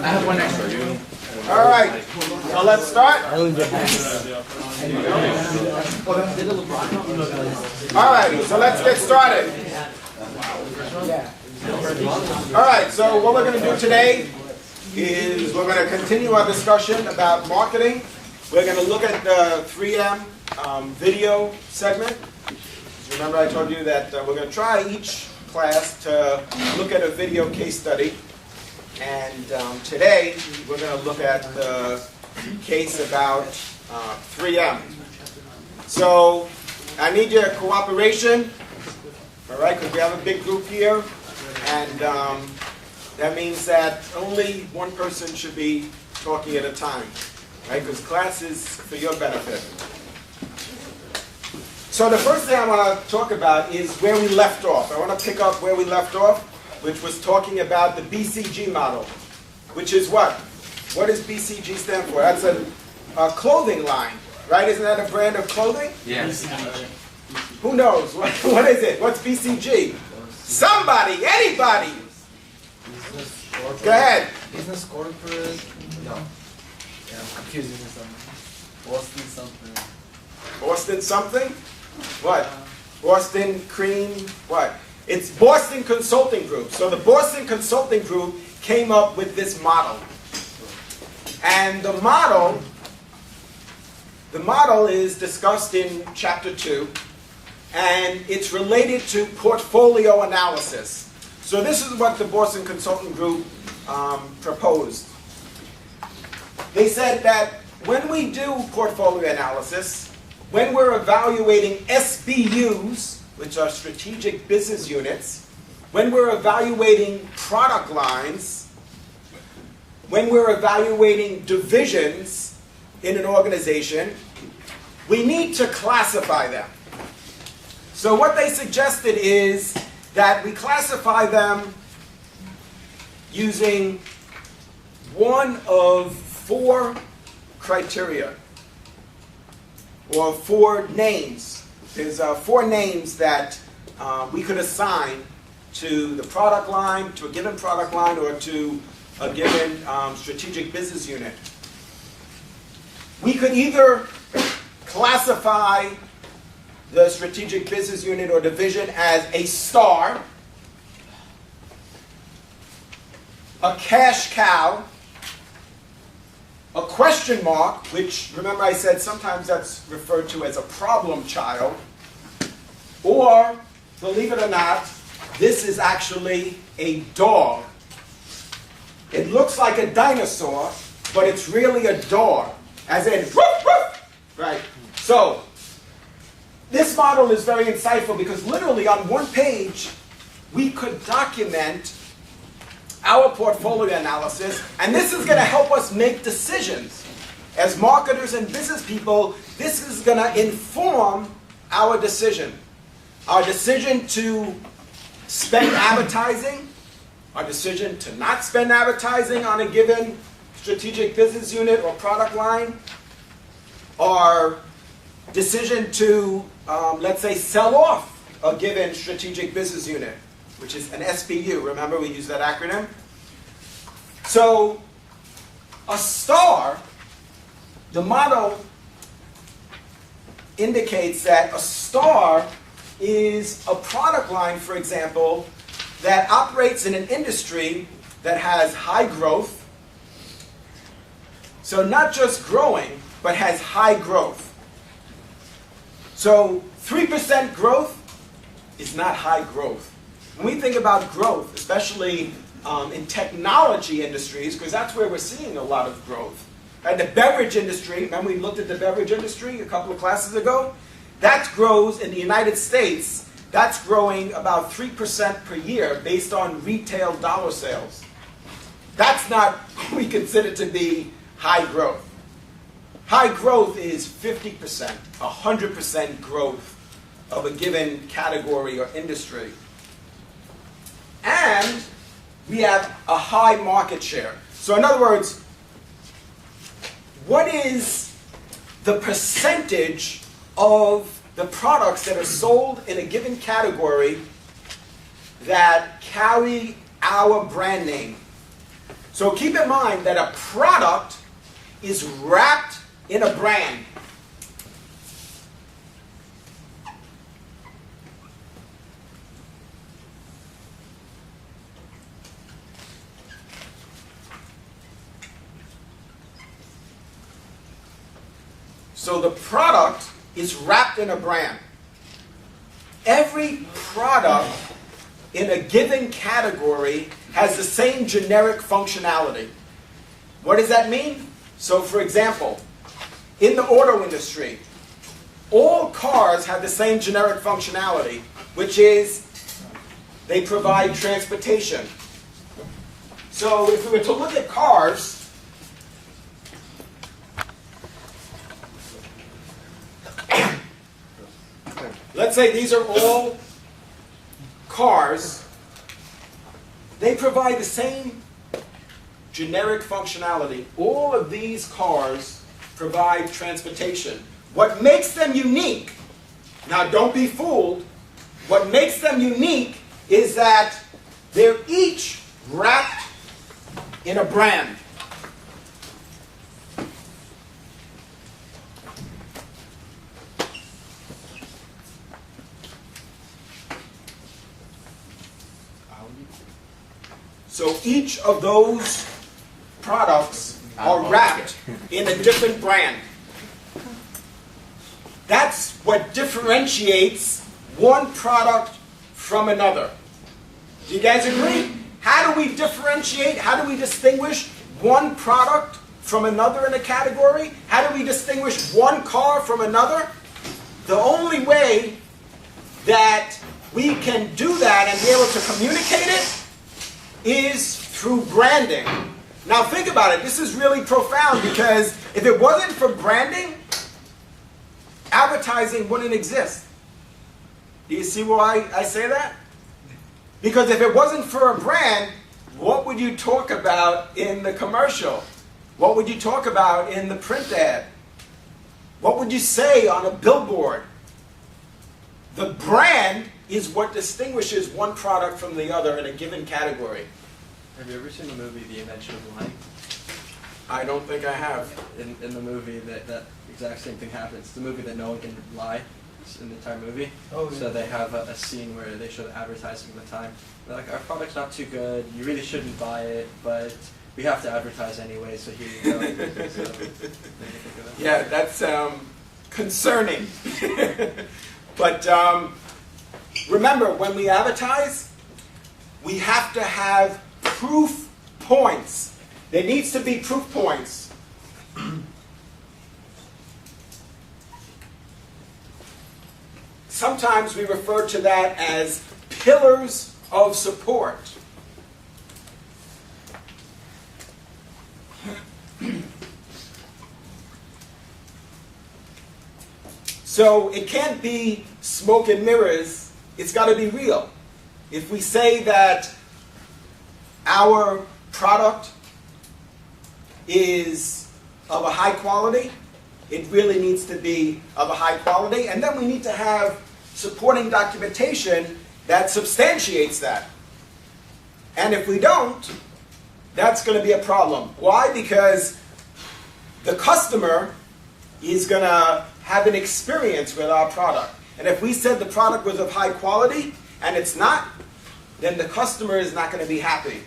have one extra. All right, so let's start. All right, so let's get started. All right, so what we're going to do today is we're going to continue our discussion about marketing. We're going to look at the 3M video segment. Remember I told you that we're going to try each class to look at a video case study. And today we're going to look at the case about 3M. So I need your cooperation, all right, because we have a big group here. And that means that only one person should be talking at a time, right? Because class is for your benefit. So the first thing I want to talk about is where we left off. I want to pick up where we left off, which was talking about the Bcg model, which is what? What does Bcg stand for? That's a clothing line, right? Isn't that a brand of clothing? Yes. Who knows? What is it? What's Bcg? Somebody, anybody. Go ahead. Business corporate. No. Yeah, I'm confusing with something. Boston something. Boston something? What? Boston Cream? What? It's Boston Consulting Group. So the Boston Consulting Group came up with this model. And the model is discussed in Chapter 2. And it's related to portfolio analysis. So this is what the Boston Consulting Group proposed. They said that when we do portfolio analysis, when we're evaluating SBUs, which are strategic business units, when we're evaluating product lines, when we're evaluating divisions in an organization, we need to classify them. So what they suggested is that we classify them using one of 4 criteria, or 4 names. There's 4 names that we could assign to the product line, to a given product line, or to a given strategic business unit. We could either classify the strategic business unit or division as a star, a cash cow, a question mark, which, remember I said sometimes that's referred to as a problem child, or, believe it or not, this is actually a dog. It looks like a dinosaur, but it's really a dog, as in, woof, woof, right? So, this model is very insightful because literally on one page, we could document our portfolio analysis, and this is going to help us make decisions. As marketers and business people, this is going to inform our decision. Our decision to spend advertising, our decision to not spend advertising on a given strategic business unit or product line, our decision to, let's say, sell off a given strategic business unit, which is an SBU. Remember, we use that acronym. So, a star, the model indicates that a star is a product line, for example, that operates in an industry that has high growth. So not just growing, but has high growth. So 3% growth is not high growth. When we think about growth, especially in technology industries, because that's where we're seeing a lot of growth. Right? The beverage industry, remember we looked at the beverage industry a couple of classes ago? That grows in the United States, that's growing about 3% per year based on retail dollar sales. That's not what we consider to be high growth. High growth is 50%, 100% growth of a given category or industry. And we have a high market share. So in other words, what is the percentage of the products that are sold in a given category that carry our brand name? So keep in mind that a product is wrapped in a brand. So the product is wrapped in a brand. Every product in a given category has the same generic functionality. What does that mean? So for example, in the auto industry, all cars have the same generic functionality, which is they provide transportation. So if we were to look at cars, let's say these are all cars. They provide the same generic functionality. All of these cars provide transportation. What makes them unique, now don't be fooled, what makes them unique is that they're each wrapped in a brand. So each of those products are wrapped in a different brand. That's what differentiates one product from another. Do you guys agree? How do we differentiate? How do we distinguish one product from another in a category? How do we distinguish one car from another? The only way that we can do that and be able to communicate it is through branding. Now think about it. This is really profound because if it wasn't for branding, advertising wouldn't exist. Do you see why I say that? Because if it wasn't for a brand, what would you talk about in the commercial? What would you talk about in the print ad? What would you say on a billboard? The brand is what distinguishes one product from the other in a given category. Have you ever seen the movie The Invention of Lying? I don't think I have. In the movie, that exact same thing happens. It's the movie that no one can lie in the entire movie. Oh, yeah. So they have a scene where they show the advertising at the time. They're like, our product's not too good, you really shouldn't buy it, but we have to advertise anyway, so here you go. So, yeah, that's concerning. But remember, when we advertise, we have to have proof points. There needs to be proof points. Sometimes we refer to that as pillars of support. So it can't be smoke and mirrors, it's got to be real. If we say that our product is of a high quality, it really needs to be of a high quality, and then we need to have supporting documentation that substantiates that. And if we don't, that's going to be a problem. Why? Because the customer is going to have an experience with our product. And if we said the product was of high quality, and it's not, then the customer is not going to be happy.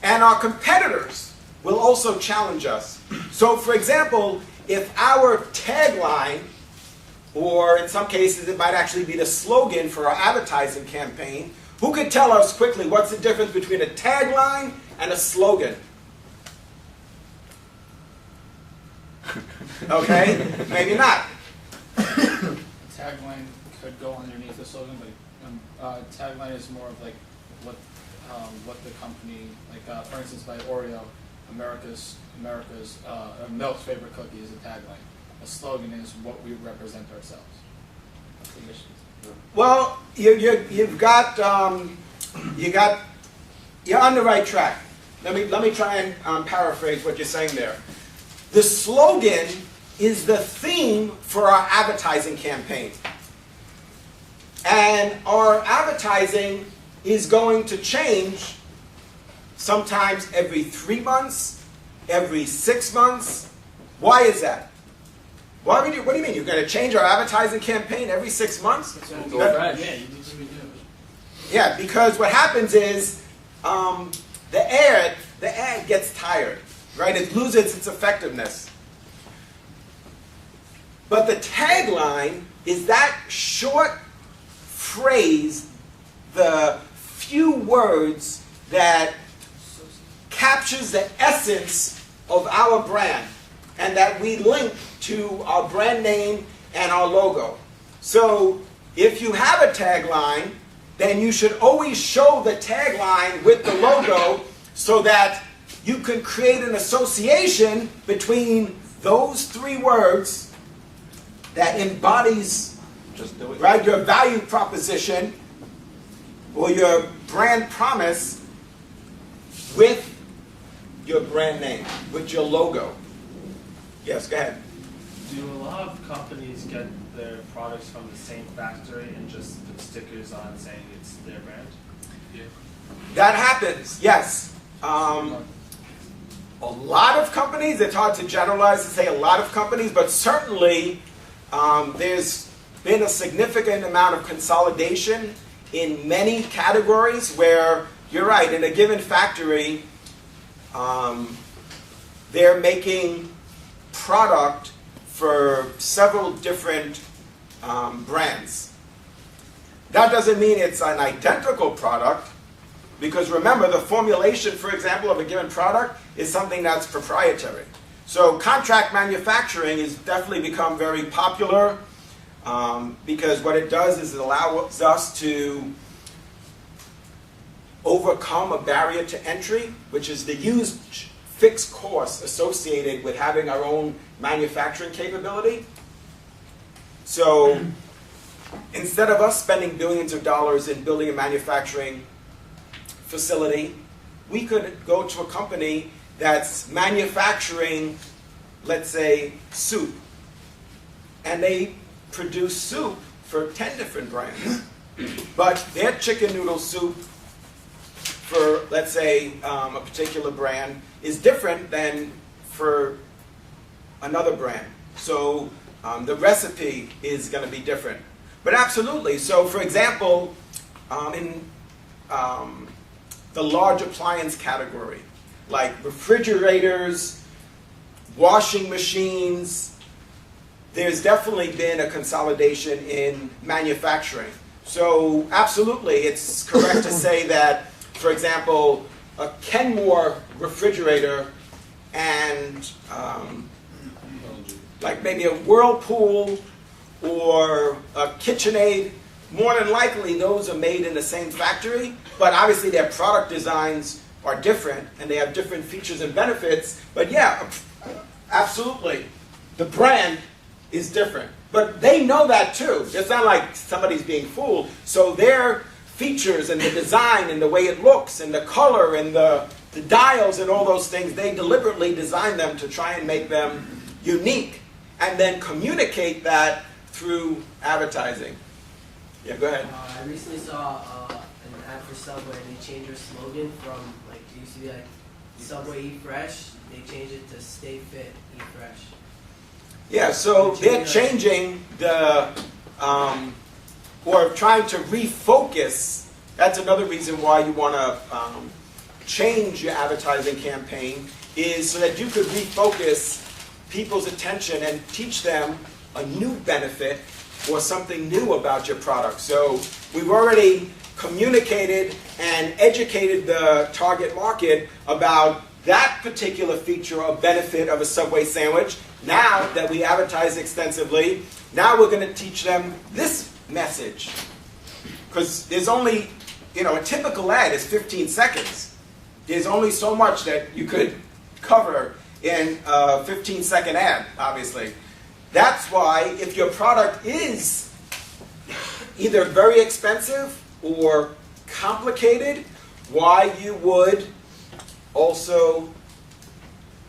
And our competitors will also challenge us. So for example, if our tagline, or in some cases it might actually be the slogan for our advertising campaign, who could tell us quickly what's the difference between a tagline and a slogan? Okay, maybe not. Tagline could go underneath the slogan, but tagline is more of like what the company, like for instance, by Oreo, America's milk's favorite cookie is a tagline. A slogan is what we represent ourselves. That's the mission. Well, you're on the right track. Let me try and paraphrase what you're saying there. The slogan is the theme for our advertising campaign. And our advertising is going to change sometimes every 3 months, every 6 months. Why is that? What do you mean? You're going to change our advertising campaign every 6 months? Yeah, because what happens is the ad gets tired, right? It loses its effectiveness. But the tagline is that short phrase, the few words that captures the essence of our brand and that we link to our brand name and our logo. So if you have a tagline, then you should always show the tagline with the logo so that you can create an association between those 3 words that embodies, right, your value proposition or your brand promise with your brand name, with your logo. Yes, go ahead. Do a lot of companies get their products from the same factory and just put stickers on saying it's their brand? Yeah. That happens, yes. A lot of companies, it's hard to generalize to say a lot of companies, but certainly there's been a significant amount of consolidation in many categories where, you're right, in a given factory, they're making product for several different brands. That doesn't mean it's an identical product, because remember, the formulation, for example, of a given product is something that's proprietary. So contract manufacturing has definitely become very popular because what it does is it allows us to overcome a barrier to entry, which is the huge fixed cost associated with having our own manufacturing capability. So instead of us spending billions of dollars in building a manufacturing facility, we could go to a company that's manufacturing, let's say, soup. And they produce soup for 10 different brands. But their chicken noodle soup for, let's say, a particular brand is different than for another brand. So the recipe is going to be different. But absolutely. So for example, in the large appliance category, like refrigerators, washing machines, there's definitely been a consolidation in manufacturing. So absolutely, it's correct to say that, for example, a Kenmore refrigerator and like maybe a Whirlpool or a KitchenAid, more than likely those are made in the same factory, but obviously their product designs are different and they have different features and benefits. But yeah, absolutely, the brand is different. But they know that too. It's not like somebody's being fooled. So their features and the design and the way it looks and the color and the dials and all those things, they deliberately design them to try and make them unique and then communicate that through advertising. Yeah, go ahead. I recently saw an ad for Subway and they changed their slogan from, like, it used to be like Subway Eat Fresh. They changed it to Stay Fit, Eat Fresh. Yeah, so they're changing the, or trying to refocus. That's another reason why you want to change your advertising campaign, is so that you could refocus people's attention and teach them a new benefit or something new about your product. So we've already communicated and educated the target market about that particular feature or benefit of a Subway sandwich. Now that we advertise extensively, now we're going to teach them this message. Because there's only, a typical ad is 15 seconds. There's only so much that you could cover in a 15-second ad, obviously. That's why if your product is either very expensive or complicated, why you would also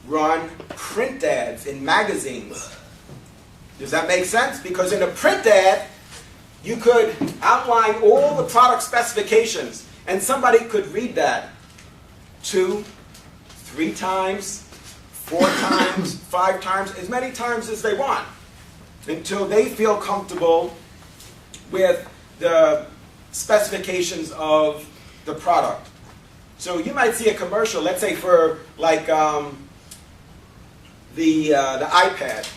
run print ads in magazines. Does that make sense? Because in a print ad, you could outline all the product specifications, and somebody could read that 2, 3 times, 4 times, 5 times, as many times as they want, until they feel comfortable with the specifications of the product. So you might see a commercial, let's say for like the iPad.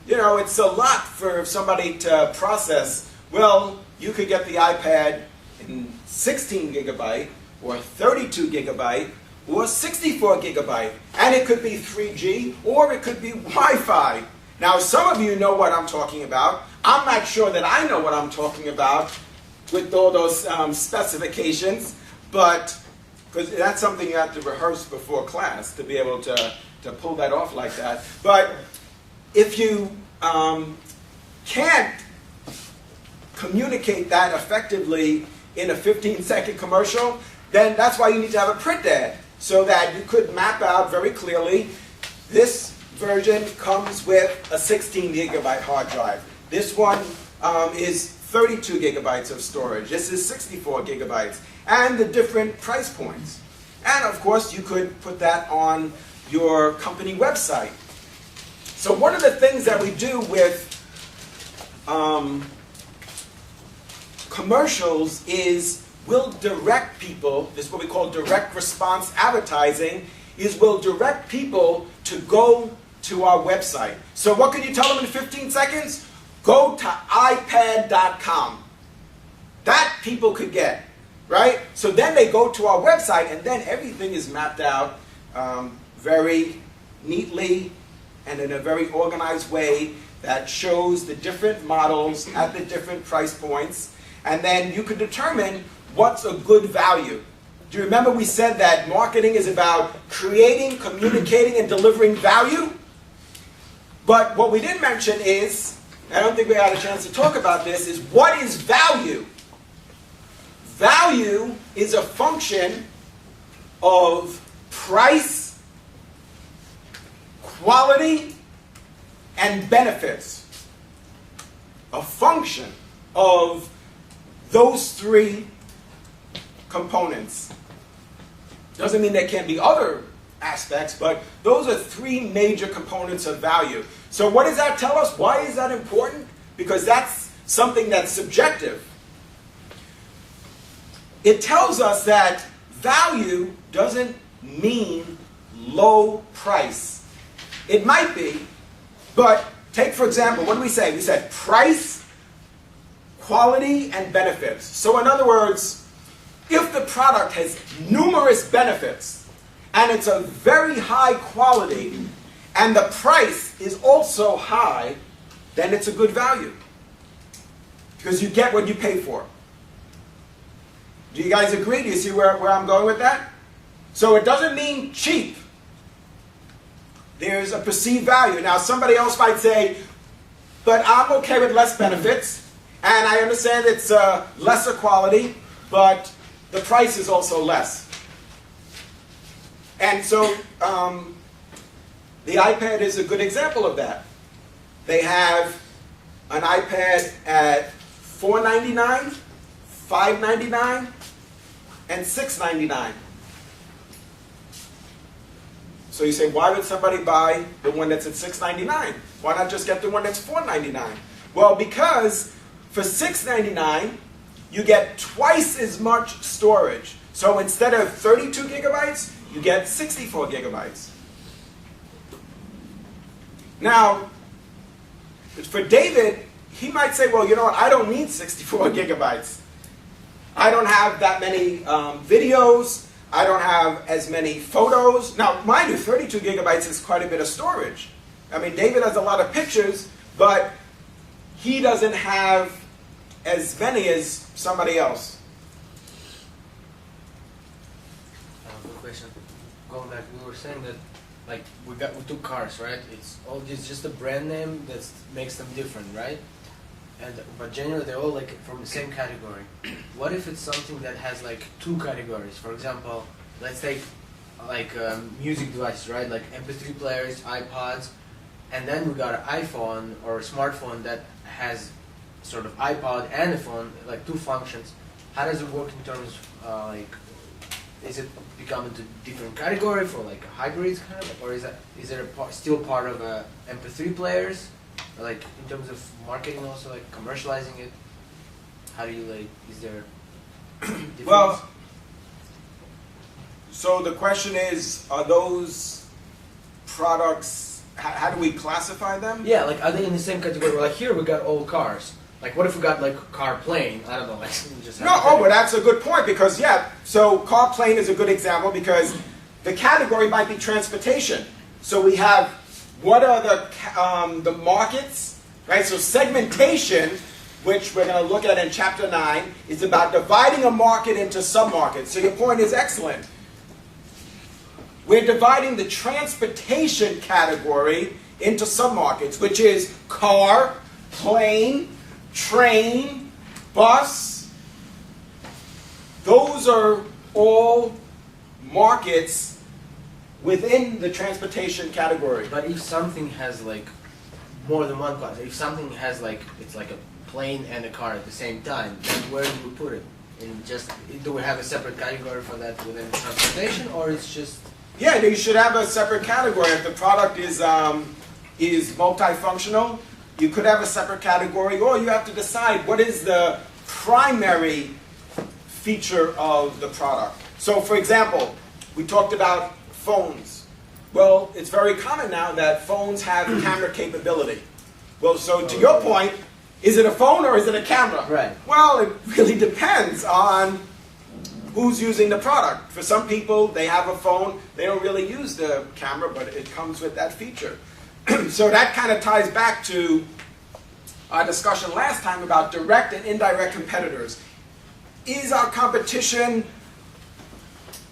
You know, it's a lot for somebody to process. Well, you could get the iPad in 16 gigabyte, or 32 gigabyte, or 64 gigabyte. And it could be 3G, or it could be Wi-Fi. Now, some of you know what I'm talking about. I'm not sure that I know what I'm talking about with all those specifications, but because that's something you have to rehearse before class to be able to pull that off like that. But if you can't communicate that effectively in a 15-second commercial, then that's why you need to have a print ad, so that you could map out very clearly, this version comes with a 16 gigabyte hard drive. This one is 32 gigabytes of storage. This is 64 gigabytes. And the different price points. And of course, you could put that on your company website. So one of the things that we do with commercials is we'll direct people, this is what we call direct response advertising, is we'll direct people to go to our website. So what could you tell them in 15 seconds? Go to iPad.com. That people could get, right? So then they go to our website, and then everything is mapped out very neatly and in a very organized way that shows the different models at the different price points. And then you could determine what's a good value. Do you remember we said that marketing is about creating, communicating, and delivering value? But what we didn't mention is, I don't think we had a chance to talk about this, is what is value? Value is a function of price, quality, and benefits. A function of those 3 components. Doesn't mean there can't be other aspects, but those are 3 major components of value. So what does that tell us? Why is that important? Because that's something that's subjective. It tells us that value doesn't mean low price. It might be, but take for example, what did we say? We said price, quality, and benefits. So in other words, if the product has numerous benefits, and it's a very high quality, and the price is also high, then it's a good value. Because you get what you pay for. Do you guys agree? Do you see where I'm going with that? So it doesn't mean cheap. There's a perceived value. Now somebody else might say, but I'm okay with less benefits, and I understand it's lesser quality, but the price is also less. And so the iPad is a good example of that. They have an iPad at $499, $599, and $699. So you say, why would somebody buy the one that's at $699? Why not just get the one that's $499? Well, because for $699, you get twice as much storage. So instead of 32 gigabytes, you get 64 gigabytes. Now, for David, he might say, well, you know what, I don't need 64 gigabytes. I don't have that many videos. I don't have as many photos. Now, mind you, 32 gigabytes is quite a bit of storage. I mean, David has a lot of pictures, but he doesn't have as many as somebody else. Good question. Going back, we were saying that, like, we took cars, right? It's just a brand name that makes them different, right? But generally they're all like from the same category. What if it's something that has like 2 categories? For example, let's take like music devices, right? Like MP3 players, iPods, and then we got an iPhone or a smartphone that has sort of iPod and a phone, like 2 functions. How does it work in terms like is it becoming to different category for like a hybrid kind of, or is there still part of MP3 players, or like in terms of marketing also like commercializing it? How do you like? Is there difference? Well, so the question is, are those products? How do we classify them? Yeah, like are they in the same category? Like here we got all cars. Like what if we got like car plane? I don't know. Like just No, oh, but that's a good point because yeah. So car plane is a good example because the category might be transportation. So we have what are the markets, right? So segmentation, which we're going to look at in chapter 9, is about dividing a market into submarkets. So your point is excellent. We're dividing the transportation category into submarkets, which is car, plane, train, bus. Those are all markets within the transportation category. But if something has like more than one class, if something has like it's like a plane and a car at the same time, then where do we put it? In just do we have a separate category for that within transportation, or it's just? Yeah, you should have a separate category. If the product is multifunctional, you could have a separate category, or you have to decide what is the primary feature of the product. So, for example, we talked about phones. Well, it's very common now that phones have camera capability. Well, so to your point, is it a phone or is it a camera? Right. Well, it really depends on who's using the product. For some people, they have a phone, they don't really use the camera, but it comes with that feature. So that kind of ties back to our discussion last time about direct and indirect competitors. Is our competition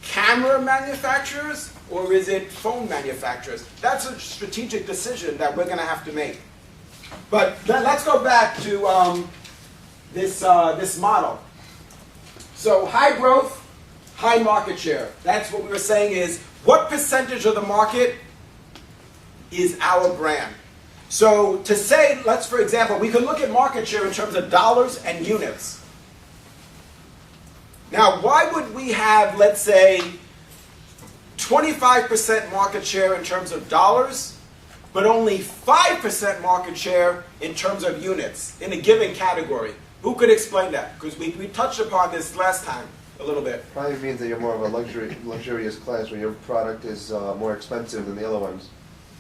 camera manufacturers or is it phone manufacturers? That's a strategic decision that we're going to have to make. But let's go back to this model. So high growth, high market share. That's what we were saying is, what percentage of the market is our brand? So to say, for example, we could look at market share in terms of dollars and units. Now, why would we have, let's say, 25% market share in terms of dollars, but only 5% market share in terms of units in a given category? Who could explain that? Because we touched upon this last time a little bit. Probably means that you're more of a luxurious class where your product is more expensive than the other ones.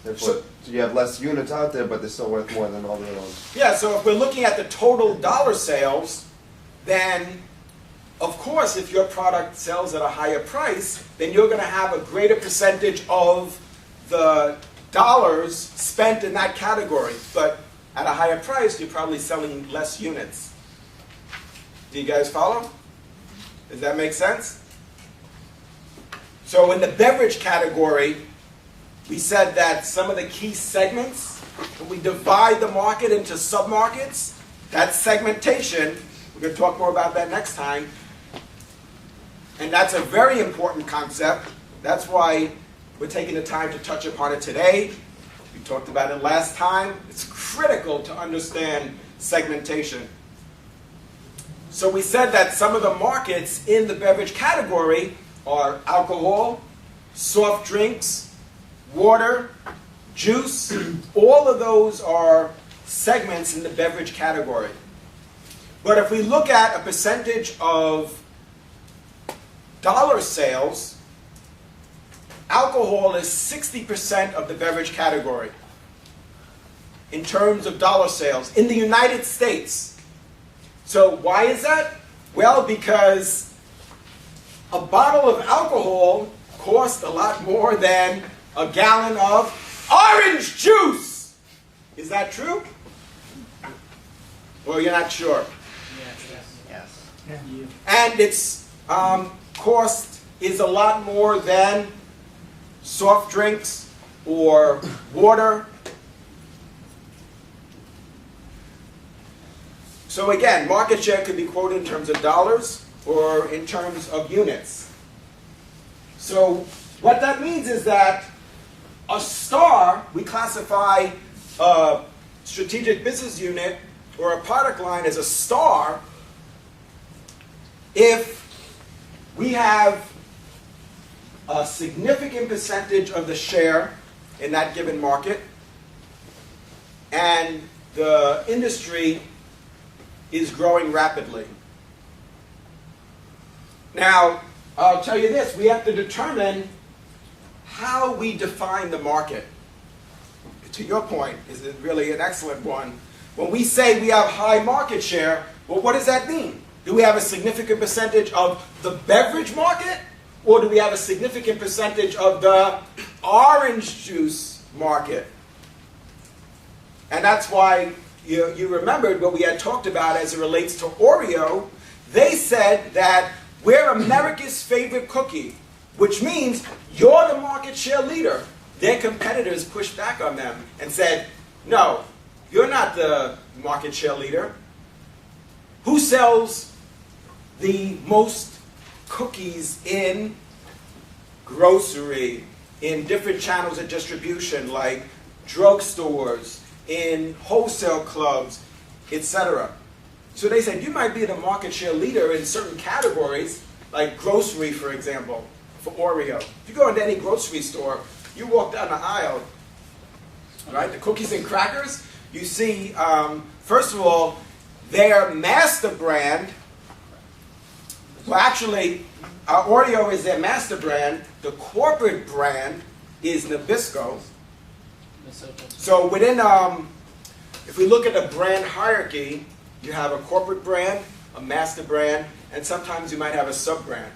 Therefore, so you have less units out there, but they're still worth more than all the other ones. Yeah, so if we're looking at the total dollar sales, then of course if your product sells at a higher price, then you're going to have a greater percentage of the dollars spent in that category. But at a higher price, you're probably selling less units. Do you guys follow? Does that make sense? So in the beverage category, we said that some of the key segments, when we divide the market into submarkets, that's segmentation. We're going to talk more about that next time. And that's a very important concept. That's why we're taking the time to touch upon it today. We talked about it last time. It's critical to understand segmentation. So we said that some of the markets in the beverage category are alcohol, soft drinks, water, juice. All of those are segments in the beverage category. But if we look at a percentage of dollar sales, alcohol is 60% of the beverage category in terms of dollar sales in the United States. So why is that? Well, because a bottle of alcohol costs a lot more than a gallon of orange juice. Is that true? Or you're not sure? Yes. And its cost is a lot more than soft drinks or water. So again, market share could be quoted in terms of dollars or in terms of units. So what that means is that a star, we classify a strategic business unit or a product line as a star if we have a significant percentage of the share in that given market, and the industry is growing rapidly. Now, I'll tell you this, we have to determine how we define the market. To your point, is it really an excellent one. When we say we have high market share, well, what does that mean? Do we have a significant percentage of the beverage market? Or do we have a significant percentage of the orange juice market? And that's why you remembered what we had talked about as it relates to Oreo. They said that we're America's favorite cookie, which means you're the market share leader. Their competitors pushed back on them and said, no, you're not the market share leader. Who sells the most cookies in grocery, in different channels of distribution like drugstores, in wholesale clubs, etc.? So they said, you might be the market share leader in certain categories, like grocery, for example, for Oreo. If you go into any grocery store, you walk down the aisle, right? The cookies and crackers, you see, first of all, their master brand, well actually, Oreo is their master brand. The corporate brand is Nabisco. So within, if we look at the brand hierarchy, you have a corporate brand, a master brand, and sometimes you might have a sub-brand.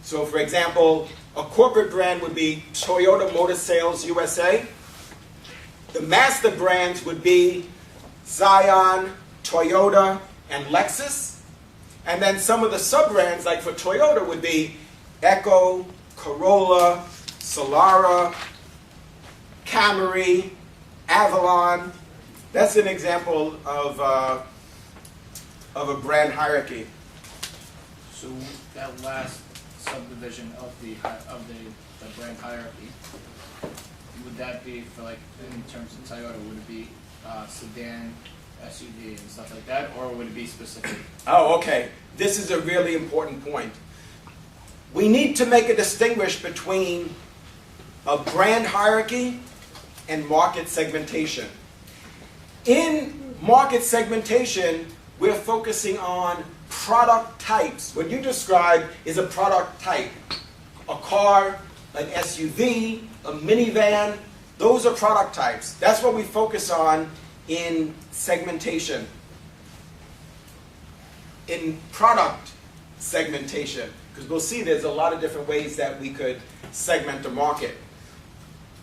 So for example, a corporate brand would be Toyota Motor Sales USA. The master brands would be Zion, Toyota, and Lexus. And then some of the sub-brands, like for Toyota, would be Echo, Corolla, Solara, Camry, Avalon. That's an example of a brand hierarchy. So that last subdivision of the brand hierarchy, would that be for, like, in terms of Toyota, would it be sedan, SUV, and stuff like that, or would it be specific? Oh, okay. This is a really important point. We need to make a distinguish between a brand hierarchy and market segmentation. In market segmentation, we're focusing on product types. What you described is a product type. A car, an SUV, a minivan, those are product types. That's what we focus on in segmentation. In product segmentation, because we'll see there's a lot of different ways that we could segment the market.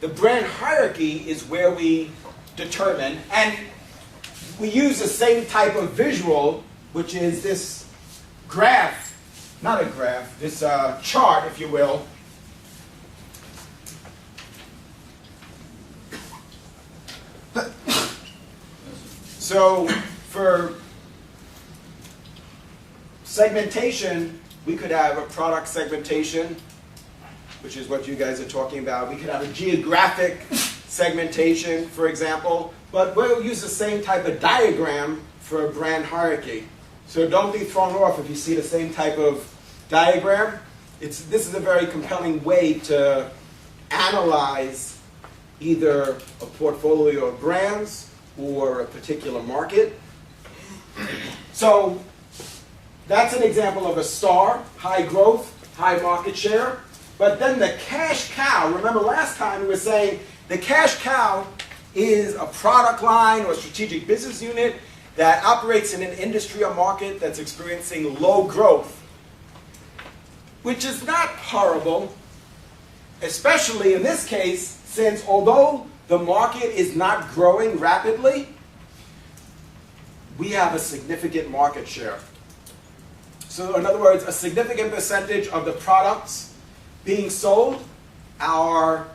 The brand hierarchy is where we determine, and we use the same type of visual, which is this graph, not a graph, this chart, if you will. So for segmentation, we could have a product segmentation, which is what you guys are talking about. We could have a geographic segmentation, for example, but we'll use the same type of diagram for a brand hierarchy. So don't be thrown off if you see the same type of diagram. This is a very compelling way to analyze either a portfolio of brands or a particular market. So that's an example of a star, high growth, high market share. But then the cash cow, remember last time we were saying the cash cow is a product line or a strategic business unit that operates in an industry or market that's experiencing low growth, which is not horrible, especially in this case, since although the market is not growing rapidly, we have a significant market share. So in other words, a significant percentage of the products being sold are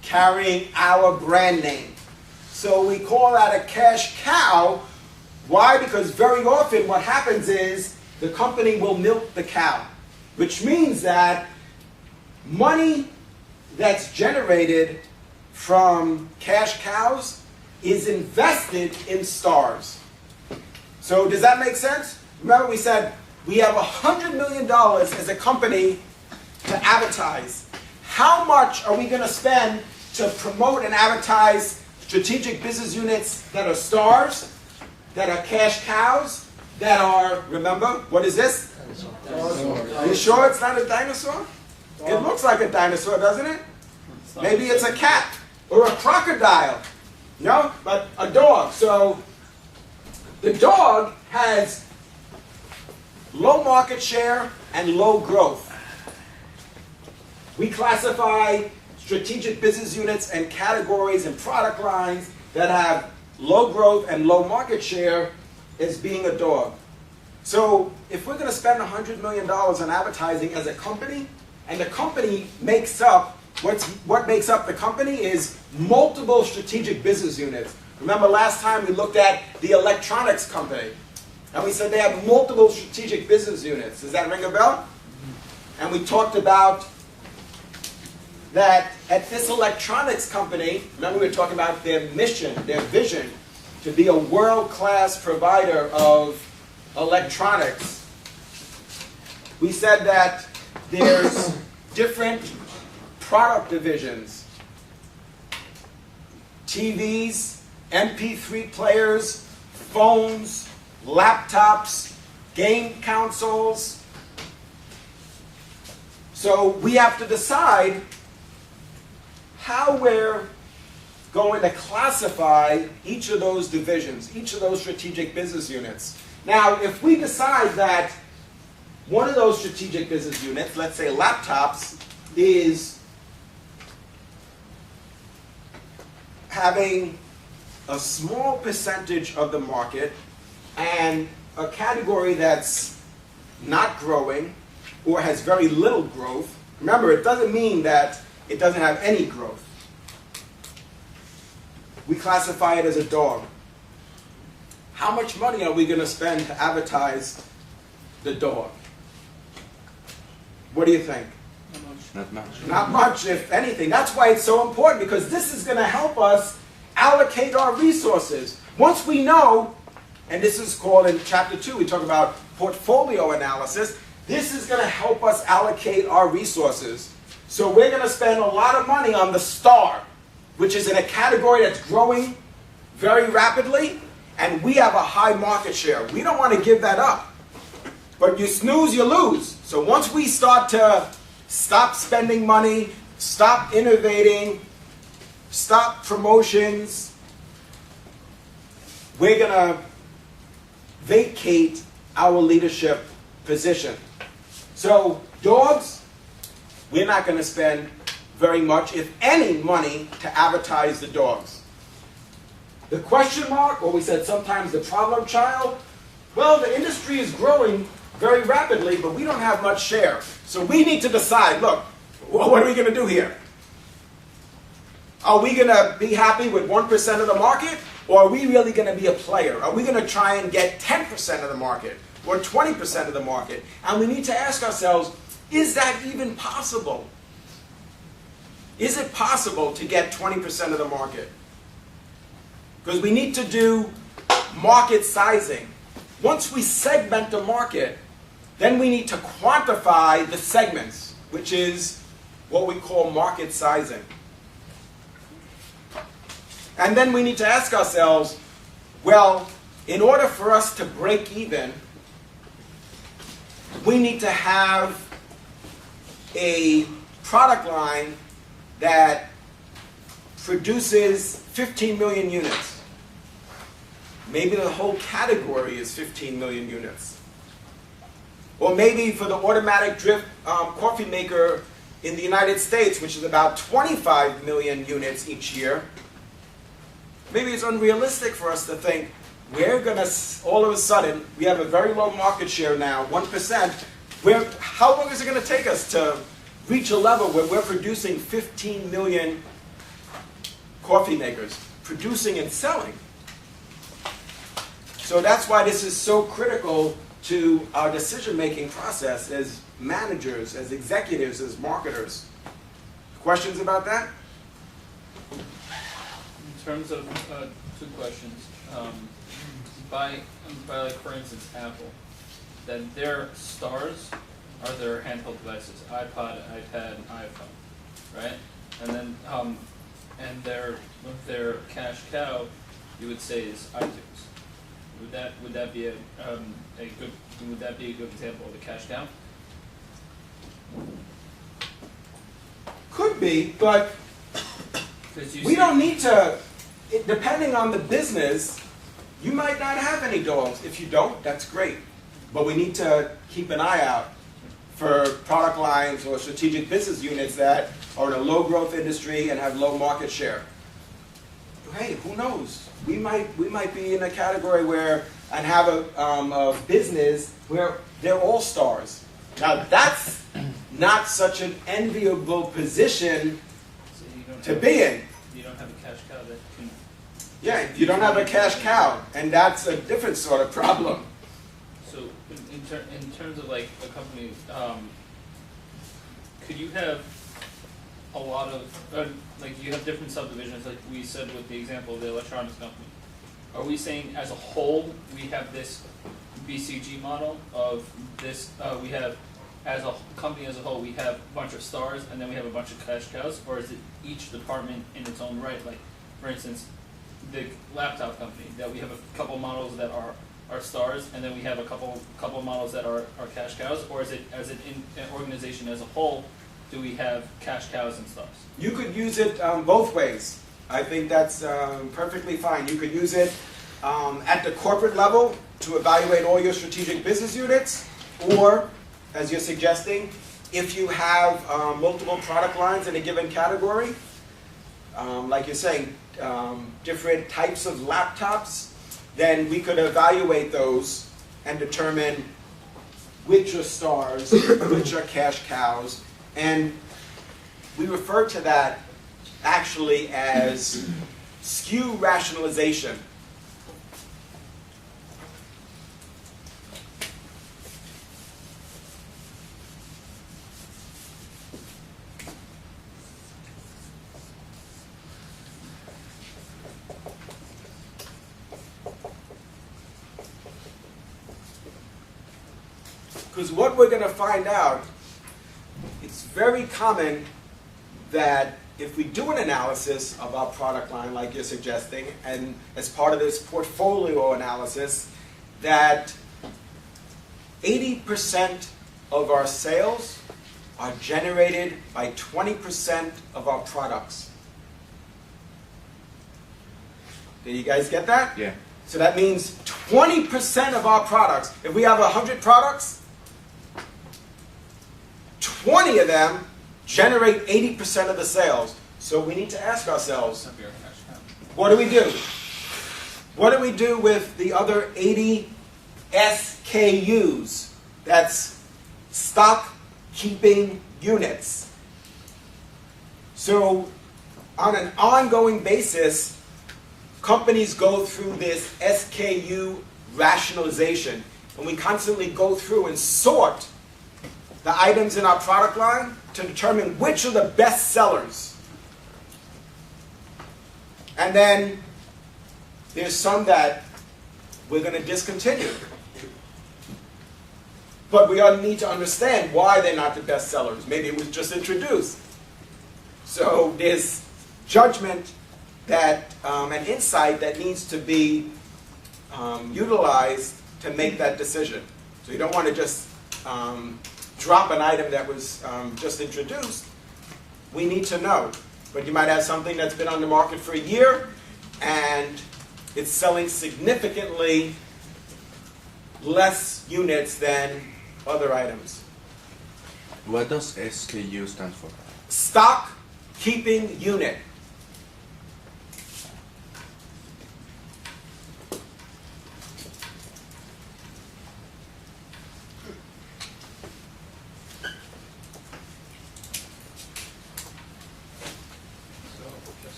carrying our brand name. So we call that a cash cow. Why? Because very often what happens is the company will milk the cow, which means that money that's generated from cash cows is invested in stars. So does that make sense? Remember we said we have $100 million as a company to advertise. How much are we going to spend to promote and advertise strategic business units that are stars, that are cash cows, that are, remember, what is this? Are you sure it's not a dinosaur? It looks like a dinosaur, doesn't it? Maybe it's a cat or a crocodile. No, but a dog. So the dog has low market share and low growth. We classify strategic business units and categories and product lines that have low growth and low market share as being a dog. So if we're going to spend $100 million on advertising as a company, and the company makes up, what makes up the company is multiple strategic business units. Remember last time we looked at the electronics company, and we said they have multiple strategic business units. Does that ring a bell? And we talked about that at this electronics company, remember we were talking about their mission, their vision, to be a world-class provider of electronics. We said that there's different product divisions. TVs, MP3 players, phones, laptops, game consoles. So we have to decide how we're going to classify each of those divisions, each of those strategic business units. Now, if we decide that one of those strategic business units, let's say laptops, is having a small percentage of the market and a category that's not growing or has very little growth, remember, it doesn't mean that it doesn't have any growth. We classify it as a dog. How much money are we going to spend to advertise the dog? What do you think? Not much. Not much, if anything. That's why it's so important, because this is going to help us allocate our resources. Once we know, and this is called in chapter 2, we talk about portfolio analysis, this is going to help us allocate our resources. So we're going to spend a lot of money on the star, which is in a category that's growing very rapidly, and we have a high market share. We don't want to give that up. But you snooze, you lose. So once we start to stop spending money, stop innovating, stop promotions, we're going to vacate our leadership position. So dogs, we're not going to spend very much, if any, money to advertise the dogs. The question mark, or we said sometimes the problem child, well, the industry is growing very rapidly, but we don't have much share. So we need to decide, look, what are we going to do here? Are we going to be happy with 1% of the market, or are we really going to be a player? Are we going to try and get 10% of the market, or 20% of the market? And we need to ask ourselves, is that even possible? Is it possible to get 20% of the market? Because we need to do market sizing. Once we segment the market, then we need to quantify the segments, which is what we call market sizing. And then we need to ask ourselves, well, in order for us to break even, we need to have a product line that produces 15 million units. Maybe the whole category is 15 million units. Or maybe for the automatic drip coffee maker in the United States, which is about 25 million units each year, maybe it's unrealistic for us to think we're going to, all of a sudden, we have a very low market share now, 1%. How long is it going to take us to reach a level where we're producing 15 million coffee makers, producing and selling? So that's why this is so critical to our decision-making process as managers, as executives, as marketers. Questions about that? In terms of two questions, by like for instance Apple, that their stars are their handheld devices, iPod, iPad, and iPhone, right? And then and their cash cow, you would say, is iTunes. Would that be a good example of a cash cow? Could be, but we don't need to. Depending on the business, you might not have any dogs. If you don't, that's great. But we need to keep an eye out for product lines or strategic business units that are in a low growth industry and have low market share. Hey, who knows? We might be in a category where and have a business where they're all stars. Now that's not such an enviable position to be in. You don't have a cash cow that can. Yeah, you don't have a cash cow, and that's a different sort of problem. So, in terms of like a company, could you have a lot of like you have different subdivisions, like we said with the example of the electronics company? Are we saying as a whole we have this BCG model of this? We have as a company as a whole we have a bunch of stars, and then we have a bunch of cash cows, or is it each department in its own right? Like, for instance, the laptop company, that we have a couple models that are stars, and then we have a couple models that are cash cows, or is it as an organization as a whole, do we have cash cows and stars? You could use it both ways. I think that's perfectly fine. You could use it at the corporate level to evaluate all your strategic business units, or, as you're suggesting, if you have multiple product lines in a given category, like you're saying, different types of laptops, then we could evaluate those and determine which are stars, which are cash cows, and we refer to that actually as SKU rationalization. Because what we're going to find out, it's very common that if we do an analysis of our product line, like you're suggesting, and as part of this portfolio analysis, that 80% of our sales are generated by 20% of our products. Did you guys get that? Yeah. So that means 20% of our products, if we have 100 products, 20 of them generate 80% of the sales. So we need to ask ourselves, what do we do? What do we do with the other 80 SKUs? That's stock keeping units. So on an ongoing basis, companies go through this SKU rationalization. And we constantly go through and sort the items in our product line to determine which are the best sellers. And then there's some that we're going to discontinue. But we need to understand why they're not the best sellers. Maybe it was just introduced. So there's judgment that, and insight that needs to be utilized to make that decision. So you don't want to just drop an item that was just introduced. We need to know. But you might have something that's been on the market for a year and it's selling significantly less units than other items. What does SKU stand for? Stock keeping unit.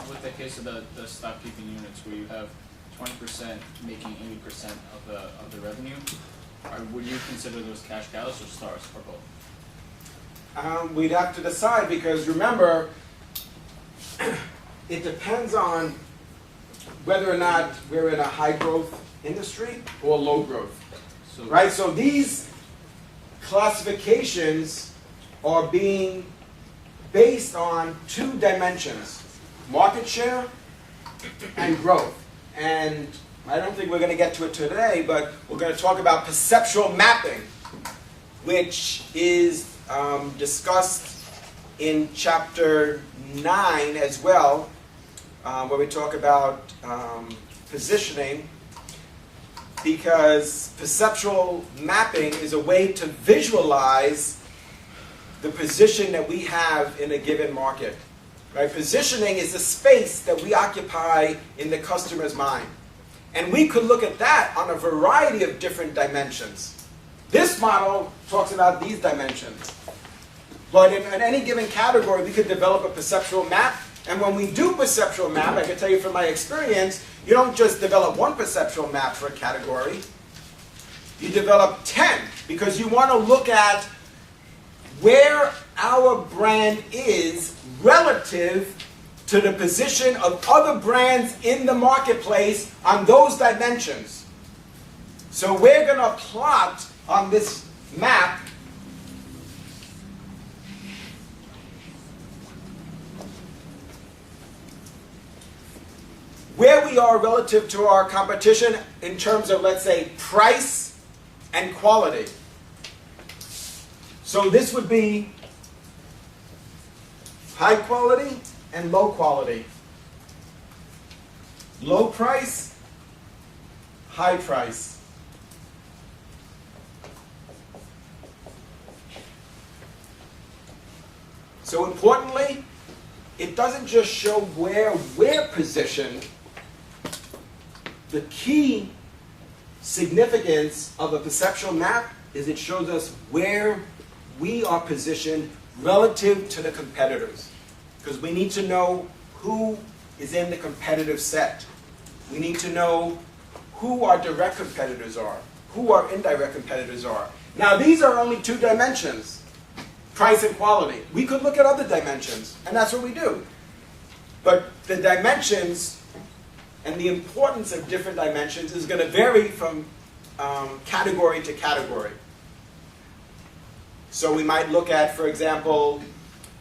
With the case of the stock keeping units, where you have 20% making 80% of the revenue, would you consider those cash cows or stars, or both? We'd have to decide, because remember, it depends on whether or not we're in a high growth industry or low growth. right? So these classifications are being based on two dimensions, market share and growth. And I don't think we're going to get to it today, but we're going to talk about perceptual mapping, which is discussed in chapter 9 as well, where we talk about positioning, because perceptual mapping is a way to visualize the position that we have in a given market. Right? Positioning is the space that we occupy in the customer's mind. And we could look at that on a variety of different dimensions. This model talks about these dimensions. But in any given category, we could develop a perceptual map. And when we do perceptual map, I can tell you from my experience, you don't just develop one perceptual map for a category. You develop 10, because you want to look at where our brand is relative to the position of other brands in the marketplace on those dimensions. So we're going to plot on this map where we are relative to our competition in terms of, let's say, price and quality. So this would be high quality and low quality. Low price, high price. So importantly, it doesn't just show where we're positioned. The key significance of a perceptual map is it shows us where we are positioned relative to the competitors. Because we need to know who is in the competitive set. We need to know who our direct competitors are, who our indirect competitors are. Now these are only two dimensions, price and quality. We could look at other dimensions, and that's what we do. But the dimensions and the importance of different dimensions is going to vary from category to category. So we might look at, for example,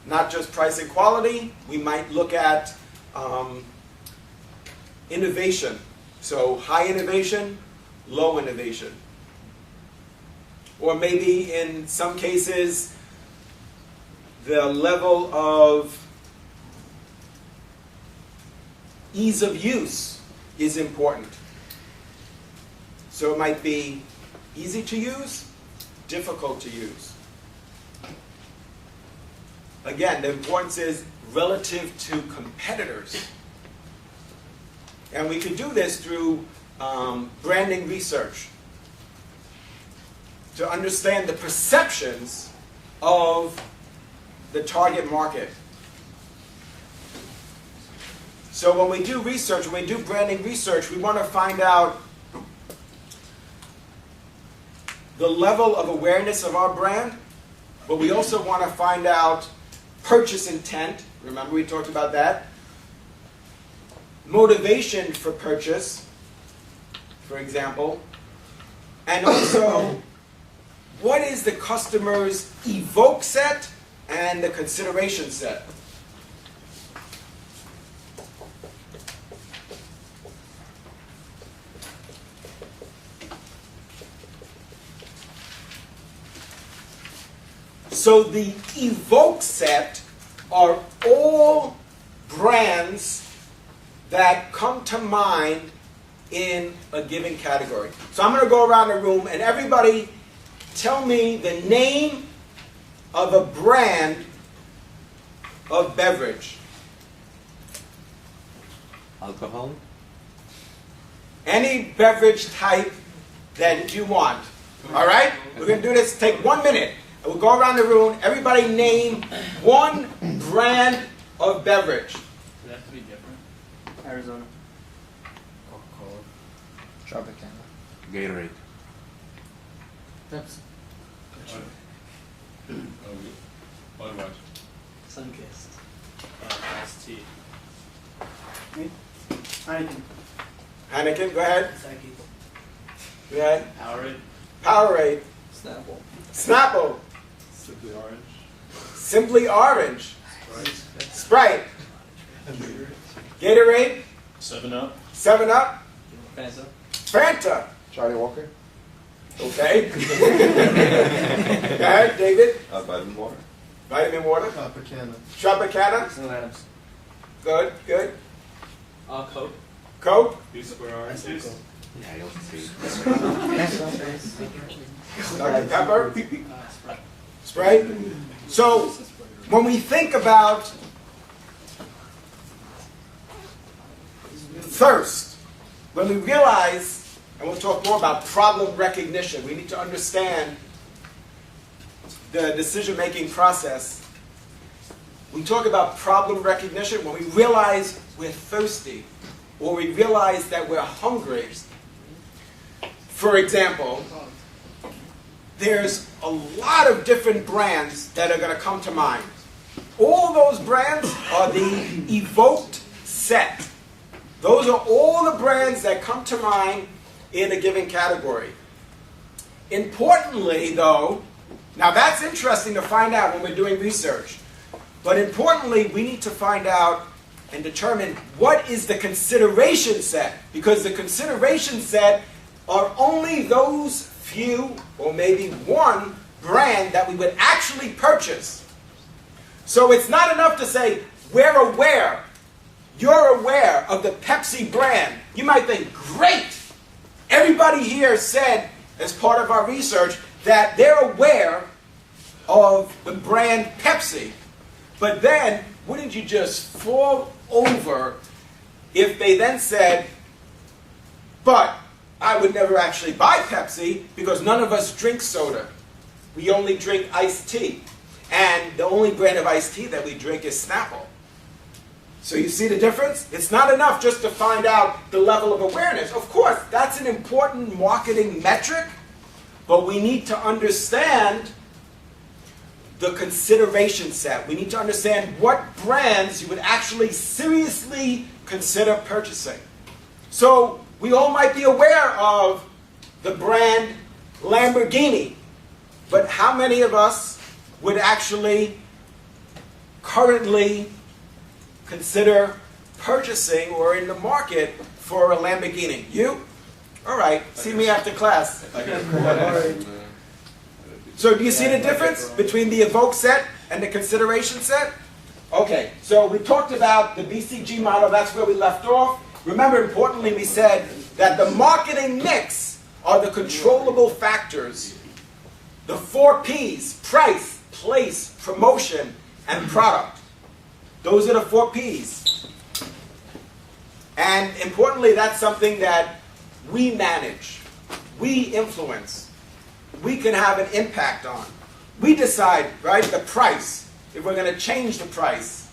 not just price and quality, we might look at innovation. So high innovation, low innovation. Or maybe in some cases, the level of ease of use is important. So it might be easy to use, difficult to use. Again, the importance is relative to competitors. And we could do this through branding research to understand the perceptions of the target market. So when we do research, when we do branding research, we want to find out the level of awareness of our brand, but we also want to find out purchase intent. Remember we talked about that. Motivation for purchase, for example. And also, what is the customer's evoke set and the consideration set? So the evoke set are all brands that come to mind in a given category. So I'm going to go around the room and everybody tell me the name of a brand of beverage. Alcohol? Any beverage type that you want. All right? We're going to do this. Take 1 minute. And we'll go around the room. Everybody name one brand of beverage. Does it have to be different? Arizona. Coca-Cola. Tropicana. Gatorade. Pepsi. Budweiser. Sunkist. Iced tea. Heineken. Heineken, go ahead. Saki. Go ahead. Powerade. Powerade, Snapple. Snapple, Simply orange. Simply Orange, Sprite, Gatorade, 7-Up. 7-Up, Fanta. Fanta. Johnny Walker. Okay. Go ahead, David. Vitamin water. Vitamin water. Tropicana. Tropicana. Snow Adams. Good, good. Coke. Coke. Super orange juice. Yeah, I don't see. Dr. Pepper. Sprite. Sprite. So when we think about thirst, when we realize, and we'll talk more about problem recognition, we need to understand the decision-making process. We talk about problem recognition when we realize we're thirsty or we realize that we're hungry. For example, there's a lot of different brands that are going to come to mind. All those brands are the evoked set. Those are all the brands that come to mind in a given category. Importantly, though, now that's interesting to find out when we're doing research, but importantly, we need to find out and determine what is the consideration set, because the consideration set are only those few or maybe one brand that we would actually purchase. So it's not enough to say, we're aware. You're aware of the Pepsi brand. You might think, great! Everybody here said, as part of our research, that they're aware of the brand Pepsi. But then, wouldn't you just fall over if they then said, but I would never actually buy Pepsi because none of us drink soda. We only drink iced tea. And the only brand of iced tea that we drink is Snapple. So you see the difference? It's not enough just to find out the level of awareness. Of course, that's an important marketing metric, but we need to understand the consideration set. We need to understand what brands you would actually seriously consider purchasing. So we all might be aware of the brand Lamborghini, but how many of us would actually currently consider purchasing or in the market for a Lamborghini? You? All right, see me after class. So do you see the difference between the evoke set and the consideration set? Okay, so we talked about the BCG model. That's where we left off. Remember, importantly, we said that the marketing mix are the controllable factors. The 4 Ps: price, place, promotion, and product. Those are the 4 Ps. And importantly, that's something that we manage, we influence, we can have an impact on. We decide, right, the price, if we're going to change the price.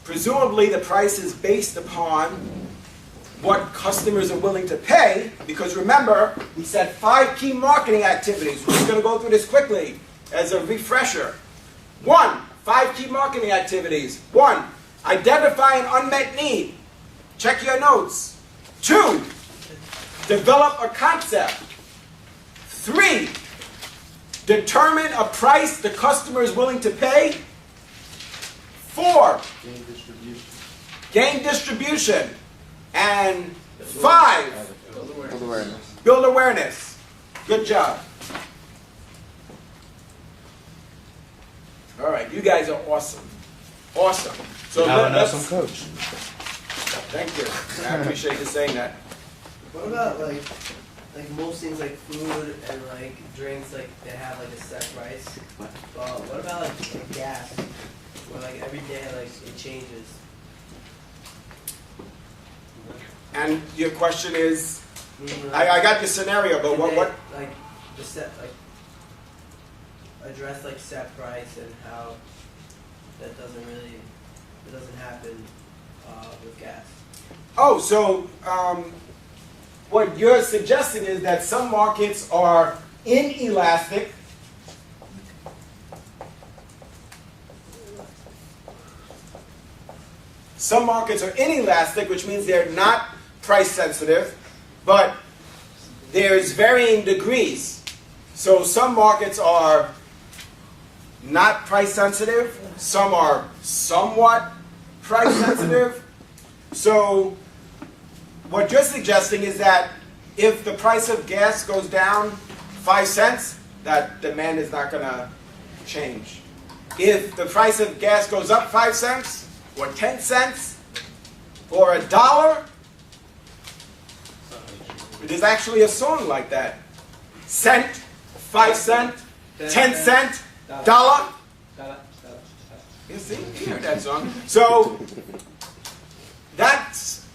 Presumably the price is based upon what customers are willing to pay, because remember, we said 5 key marketing activities. We're just going to go through this quickly as a refresher. 1, 5 key marketing activities. 1, identify an unmet need. Check your notes. 2, develop a concept. 3, determine a price the customer is willing to pay. 4, Gain distribution. gain distribution. And 5, Build awareness. build awareness. Good job. All right, you guys are awesome. Awesome. So Now an let's, awesome coach. thank you. I appreciate you saying that. What about like most things like food and like drinks, like they have like a set price? What about like gas, where like every day like it changes? And your question is, Meaning, I got your scenario, but can what they, what? like the set like address like set price and how that doesn't happen with gas. Oh, so what you're suggesting is that some markets are inelastic. Some markets are inelastic, which means they're not price sensitive, but there's varying degrees. So some markets are not price sensitive, some are somewhat price sensitive. So what you're suggesting is that if the price of gas goes down 5 cents, that demand is not going to change. If the price of gas goes up 5 cents, or 10 cents, or $1, there's actually a song like that. Cent, 5 cent, 10 cent, dollar. You see, you hear that song. So that's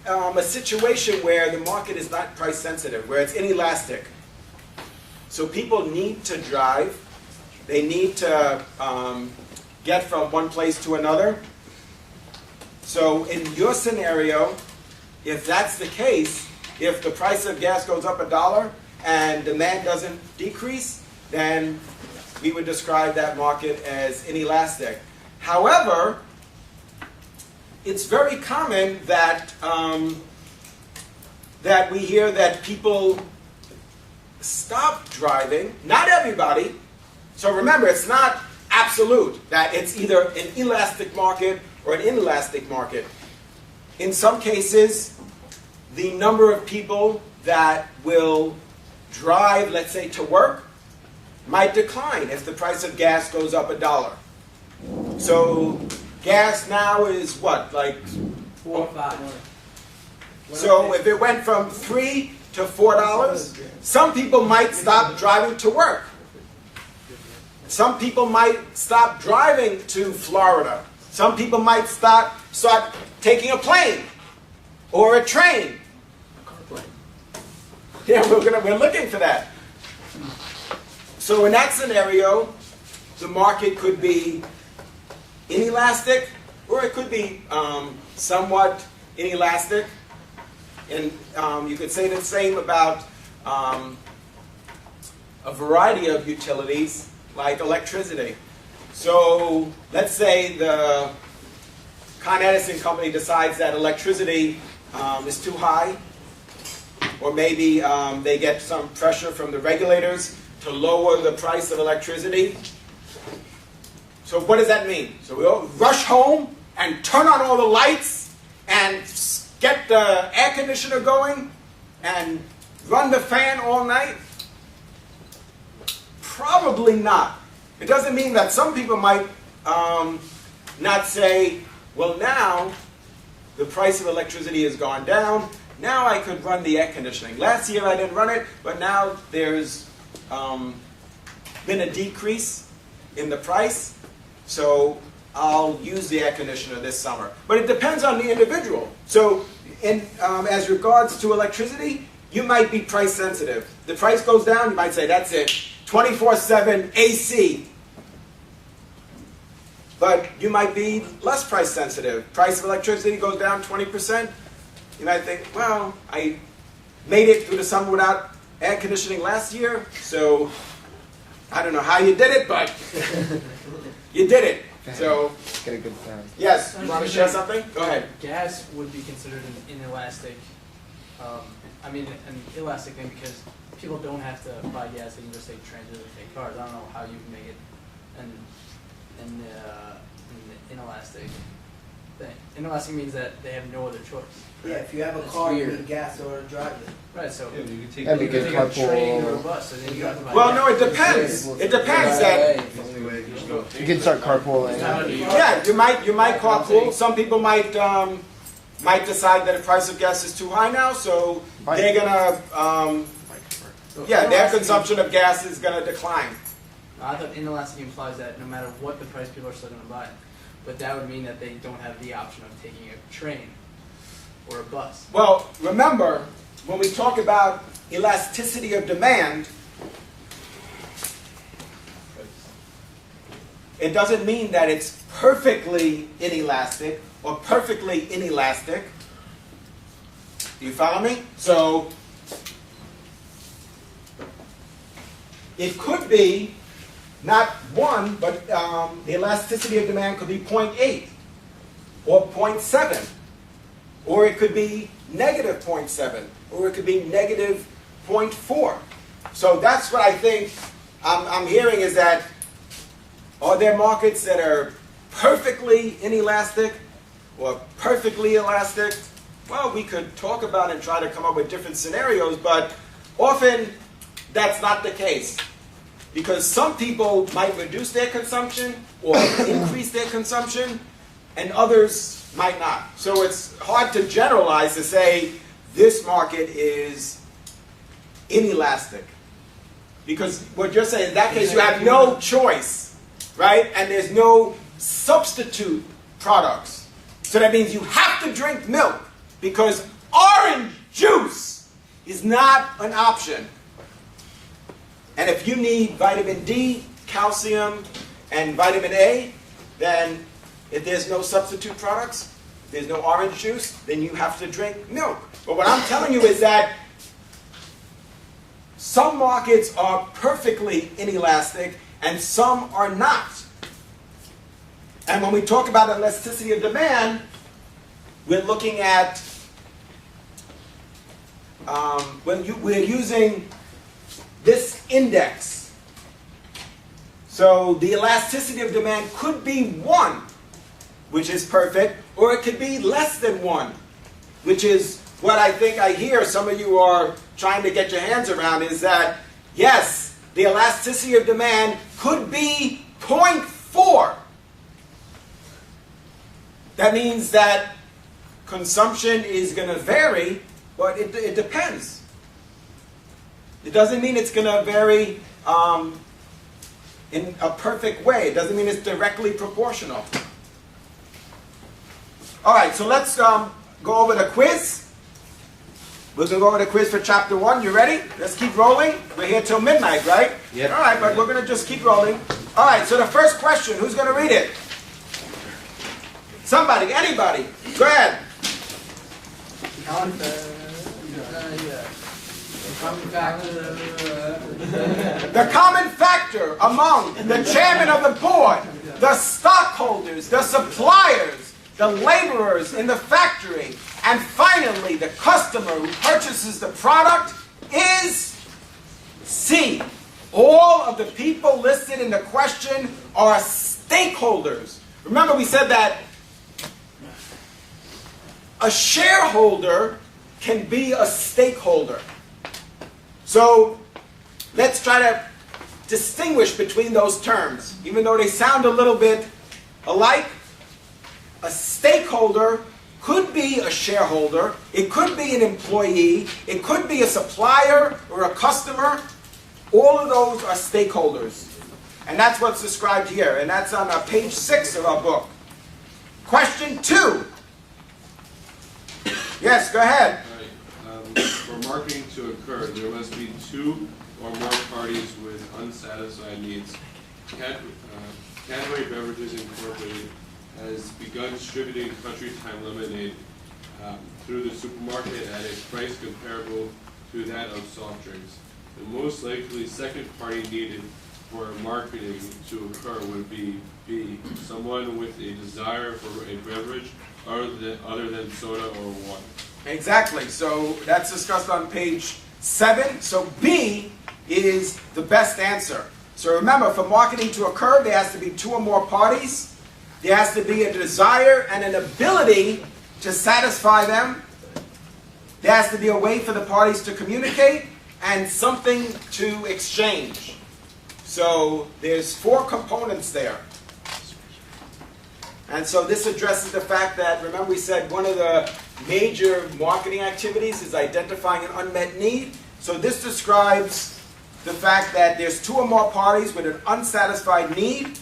a situation where the market is not price sensitive, where it's inelastic. So people need to drive. They need to get from one place to another. So in your scenario, if that's the case, if the price of gas goes up $1 and demand doesn't decrease, then we would describe that market as inelastic. However, it's very common that that we hear that people stop driving. Not everybody. So remember, it's not absolute that it's either an elastic market or an inelastic market. In some cases, the number of people that will drive, let's say, to work might decline if the price of gas goes up $1. So gas now is what, like 4 or 5. So if it went from $3 to $4, some people might stop driving to work. Some people might stop driving to Florida. Some people might start taking a plane or a train. Yeah, we're looking for that. So in that scenario, the market could be inelastic, or it could be somewhat inelastic. And you could say the same about a variety of utilities, like electricity. So let's say the Con Edison company decides that electricity is too high, or maybe they get some pressure from the regulators to lower the price of electricity. So what does that mean? So we all rush home and turn on all the lights and get the air conditioner going and run the fan all night? Probably not. It doesn't mean that some people might not say, well, now the price of electricity has gone down. Now I could run the air conditioning. Last year I didn't run it, but now there's been a decrease in the price, so I'll use the air conditioner this summer. But it depends on the individual. So as regards to electricity, you might be price sensitive. The price goes down, you might say, that's it, 24/7 AC. But you might be less price sensitive. Price of electricity goes down 20%. You might think, well, I made it through the summer without air conditioning last year, so I don't know how you did it, but you did it. So, Get a good fan. yes, you want to share something? Go ahead. Gas would be considered an inelastic, an elastic thing because people don't have to buy gas, they can just take transit or take cars. I don't know how you can make it an inelastic thing. Inelastic means that they have no other choice. Yeah, if you have a car, you need gas in order to drive it. Right, so Yeah, you can take And you you can can take a train or a carpool. bus, and then you have to buy Well, gas. no, it depends. It depends that, You can start carpooling. yeah, you might carpool. Some people might decide that the price of gas is too high now, so they're gonna, their consumption of gas is gonna decline. I thought inelastic implies that no matter what the price, people are still going to buy it. But that would mean that they don't have the option of taking a train or a bus. Well, remember, when we talk about elasticity of demand, it doesn't mean that it's perfectly inelastic or perfectly inelastic. You follow me? So, it could be not 1, but the elasticity of demand could be 0.8 or 0.7, or it could be negative 0.7, or it could be negative 0.4. So that's what I think I'm hearing is that, are there markets that are perfectly inelastic or perfectly elastic? Well, we could talk about and try to come up with different scenarios, but often that's not the case. Because some people might reduce their consumption or increase their consumption, and others might not. So it's hard to generalize to say this market is inelastic. Because what you're saying, in that case, you have no choice, right? And there's no substitute products. So that means you have to drink milk because orange juice is not an option. And if you need vitamin D, calcium, and vitamin A, then if there's no substitute products, there's no orange juice, then you have to drink milk. But what I'm telling you is that some markets are perfectly inelastic and some are not. And when we talk about elasticity of demand, we're looking at we're using this index. So the elasticity of demand could be 1, which is perfect, or it could be less than 1, which is what I think I hear some of you are trying to get your hands around, is that, yes, the elasticity of demand could be 0.4. That means that consumption is going to vary, but it depends. It doesn't mean it's going to vary in a perfect way. It doesn't mean it's directly proportional. All right, so let's go over the quiz. We're going to go over the quiz for Chapter 1. You ready? Let's keep rolling. We're here till midnight, right? Yep. All right, but we're going to just keep rolling. All right, so the first question, who's going to read it? Somebody, anybody. Go ahead. The common factor among the chairman of the board, the stockholders, the suppliers, the laborers in the factory, and finally the customer who purchases the product is C. All of the people listed in the question are stakeholders. Remember we said that a shareholder can be a stakeholder. So let's try to distinguish between those terms. Even though they sound a little bit alike, a stakeholder could be a shareholder, it could be an employee, it could be a supplier or a customer. All of those are stakeholders. And that's what's described here. And that's on page 6 of our book. Question 2. Yes, go ahead. For marketing to occur, there must be 2 or more parties with unsatisfied needs. Cadbury Beverages Incorporated has begun distributing Country Time Lemonade through the supermarket at a price comparable to that of soft drinks. The most likely second party needed for marketing to occur would be B, someone with a desire for a beverage other than soda or water. Exactly. So that's discussed on page 7. So B is the best answer. So remember, for marketing to occur, there has to be 2 or more parties. There has to be a desire and an ability to satisfy them. There has to be a way for the parties to communicate and something to exchange. So there's 4 components there. And so this addresses the fact that, remember we said one of the major marketing activities is identifying an unmet need. So this describes the fact that there's 2 or more parties with an unsatisfied need.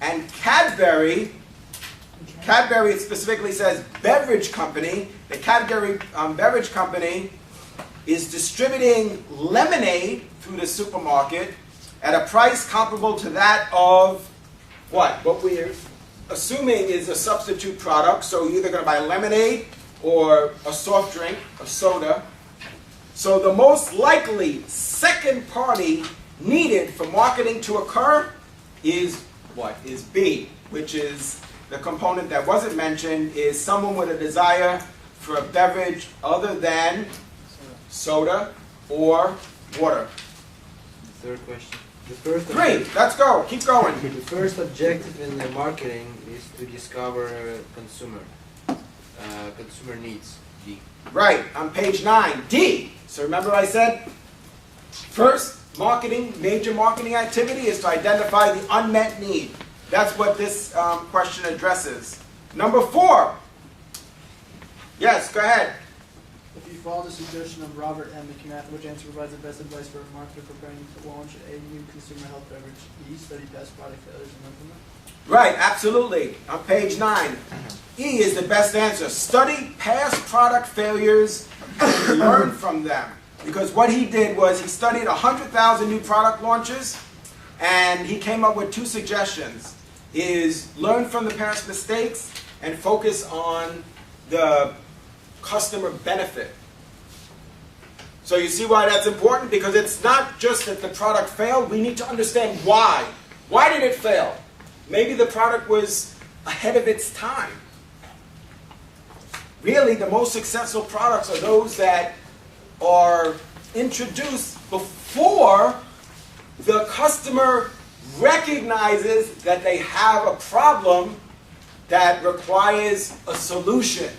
And Cadbury specifically says beverage company. The Cadbury beverage company is distributing lemonade through the supermarket at a price comparable to that of what? What we're assuming is a substitute product. So you're either going to buy lemonade or a soft drink, a soda. So the most likely second party needed for marketing to occur is what? Is B, which is the component that wasn't mentioned, is someone with a desire for a beverage other than soda or water. The third question. The first 3, let's go, keep going. The first objective in the marketing is to discover consumer needs. D. Right, on page 9, D. So remember I said, first major marketing activity is to identify the unmet need. That's what this question addresses. Number 4. Yes, go ahead. If you follow the suggestion of Robert M. McMahon, which answer provides the best advice for a marketer preparing to launch a new consumer health beverage? E, study past product failures and implement. Right, absolutely. On page 9. E is the best answer. Study past product failures and learn from them. Because what he did was he studied 100,000 new product launches and he came up with 2 suggestions. Is learn from the past mistakes and focus on the customer benefit. So you see why that's important? Because it's not just that the product failed, we need to understand why. Why did it fail? Maybe the product was ahead of its time. Really, the most successful products are those that are introduced before the customer recognizes that they have a problem that requires a solution.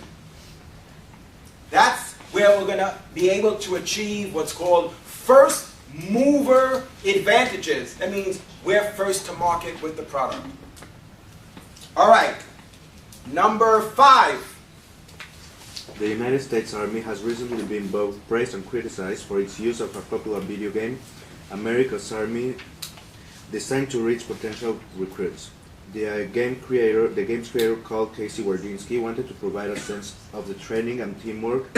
That's where we're going to be able to achieve what's called first mover advantages. That means we're first to market with the product. All right, number 5. The United States Army has recently been both praised and criticized for its use of a popular video game, America's Army, designed to reach potential recruits. The game's creator, called Casey Wardynski, wanted to provide a sense of the training and teamwork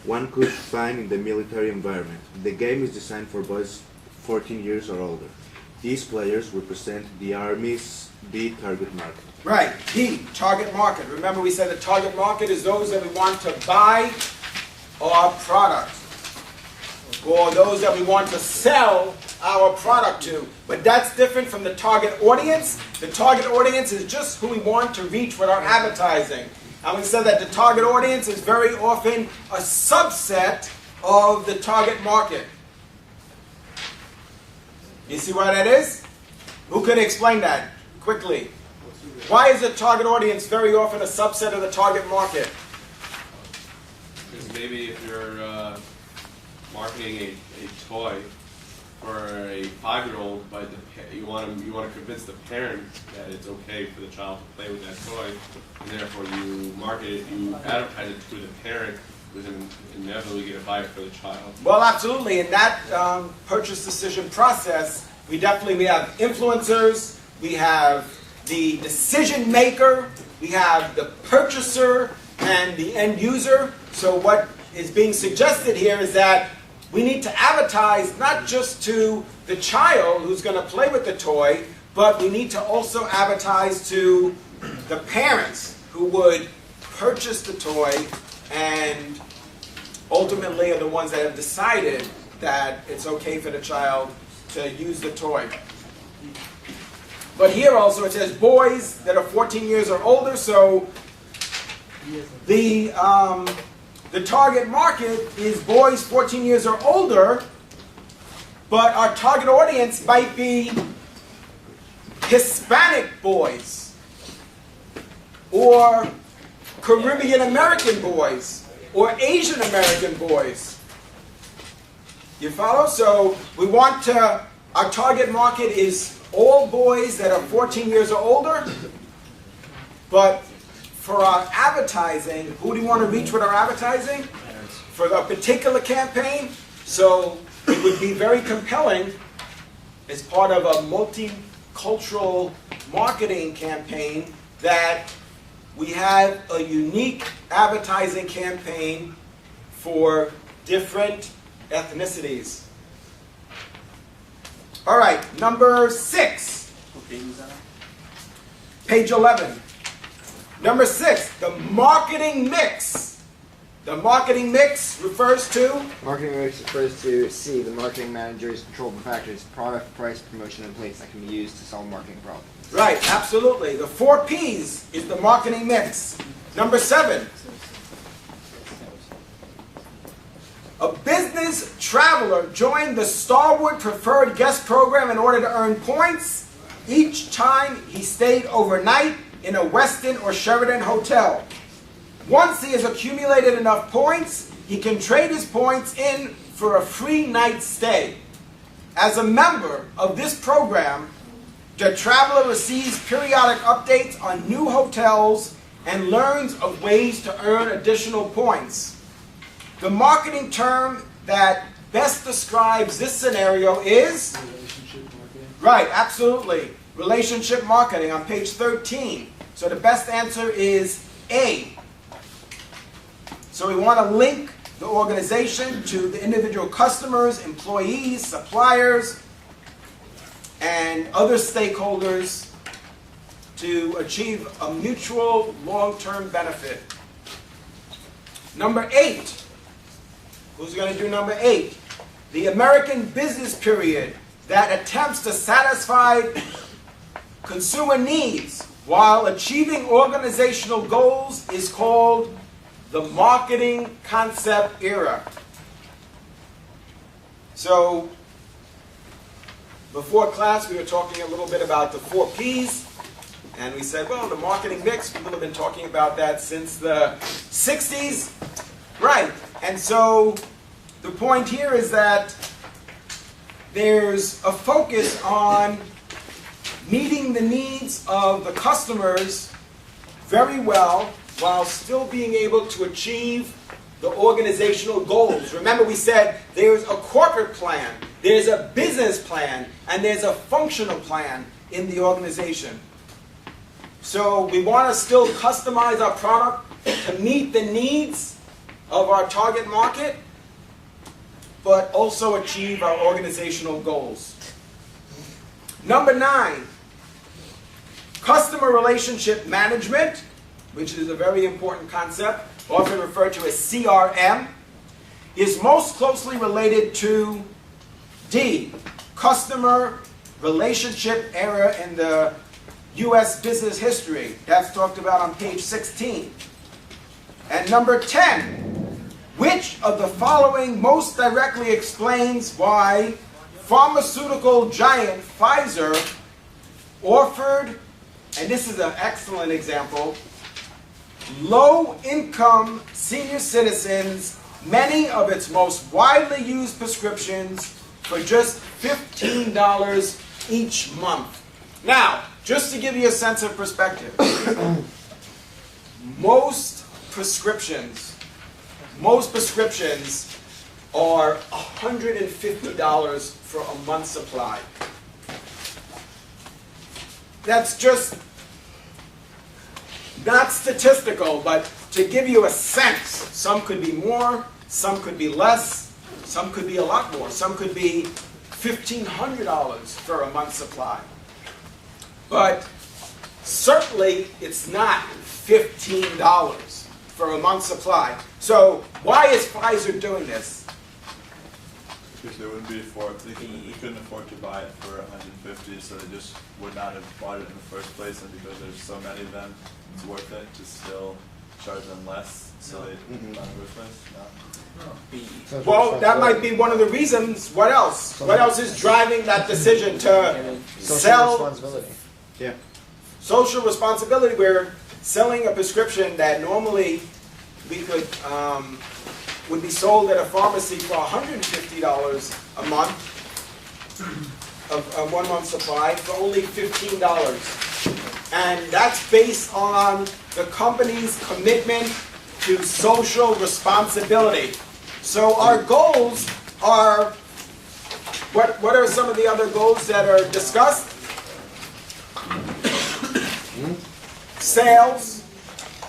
one could find in the military environment. The game is designed for boys 14 years or older. These players represent the Army's target market. Right, D, target market. Remember we said the target market is those that we want to buy our product, or those that we want to sell our product to. But that's different from the target audience. The target audience is just who we want to reach with our advertising. And we said that the target audience is very often a subset of the target market. You see why that is? Who could explain that quickly? Why is the target audience very often a subset of the target market? Because maybe if you're marketing a toy for a 5-year-old, but you want to convince the parent that it's okay for the child to play with that toy, and therefore you market it, you advertise it to the parent, who's inevitably going to buy it for the child. Well, absolutely. In that purchase decision process, we have influencers, we have the decision maker, we have the purchaser, and the end user. So what is being suggested here is that we need to advertise not just to the child who's going to play with the toy, but we need to also advertise to the parents who would purchase the toy and ultimately are the ones that have decided that it's okay for the child to use the toy. But here also it says boys that are 14 years or older, so the target market is boys 14 years or older, but our target audience might be Hispanic boys or Caribbean American boys or Asian American boys. You follow? So we want to, our target market is all boys that are 14 years or older, but for our advertising, who do you want to reach with our advertising? For a particular campaign, so it would be very compelling as part of a multicultural marketing campaign that we have a unique advertising campaign for different ethnicities. All right, number 6. Page 11. Number 6, the marketing mix. The marketing mix refers to? Marketing mix refers to C, the marketing manager's controllable factors, product, price, promotion, and place that can be used to solve marketing problems. Right, absolutely. The 4 P's is the marketing mix. Number 7. A business traveler joined the Starwood Preferred Guest Program in order to earn points each time he stayed overnight in a Westin or Sheraton hotel. Once he has accumulated enough points, he can trade his points in for a free night stay. As a member of this program, the traveler receives periodic updates on new hotels and learns of ways to earn additional points. The marketing term that best describes this scenario is? Relationship marketing. Right, absolutely. Relationship marketing on page 13. So the best answer is A. So we want to link the organization to the individual customers, employees, suppliers, and other stakeholders to achieve a mutual long-term benefit. Number 8. Who's going to do number 8? The American business period that attempts to satisfy consumer needs while achieving organizational goals is called the marketing concept era. So, before class we were talking a little bit about the 4 Ps, and we said, well, the marketing mix, people have been talking about that since the 60s. Right, and so the point here is that there's a focus on meeting the needs of the customers very well while still being able to achieve the organizational goals. Remember, we said there's a corporate plan, there's a business plan, and there's a functional plan in the organization. So we want to still customize our product to meet the needs of our target market, but also achieve our organizational goals. Number 9, customer relationship management, which is a very important concept, often referred to as CRM, is most closely related to D, customer relationship era in the U.S. business history. That's talked about on page 16. And number 10, which of the following most directly explains why pharmaceutical giant Pfizer offered, and this is an excellent example, low-income senior citizens many of its most widely used prescriptions for just $15 each month. Now, just to give you a sense of perspective, most prescriptions are $150 for a month's supply. That's just not statistical, but to give you a sense, some could be more, some could be less, some could be a lot more, some could be $1,500 for a month's supply. But certainly it's not $15 for a month's supply. So why is Pfizer doing this? Because they wouldn't be they couldn't afford to buy it for $150, so they just would not have bought it in the first place. And because there's so many of them, it's worth it to still charge them less, so they buy it in the first place. No. Well, that might be one of the reasons. What else? What else is driving that decision to sell? Responsibility. Yeah. Social responsibility. We're selling a prescription that normally we could would be sold at a pharmacy for $150 a month, of a 1 month supply, for only $15. And that's based on the company's commitment to social responsibility. So our goals are, what are some of the other goals that are discussed? Sales,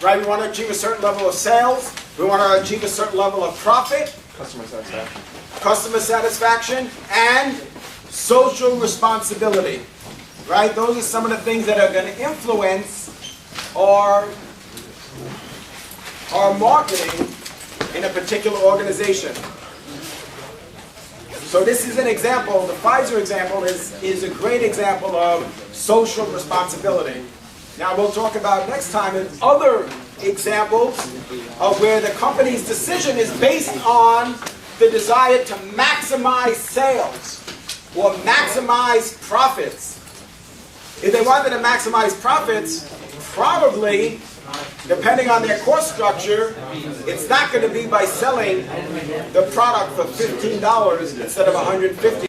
right? We want to achieve a certain level of sales. We want to achieve a certain level of profit. Customer satisfaction. Customer satisfaction and social responsibility, right? Those are some of the things that are going to influence our marketing in a particular organization. So this is an example, the Pfizer example is a great example of social responsibility. Now we'll talk about next time other examples of where the company's decision is based on the desire to maximize sales or maximize profits. If they wanted to maximize profits, probably, depending on their cost structure, it's not going to be by selling the product for $15 instead of $150.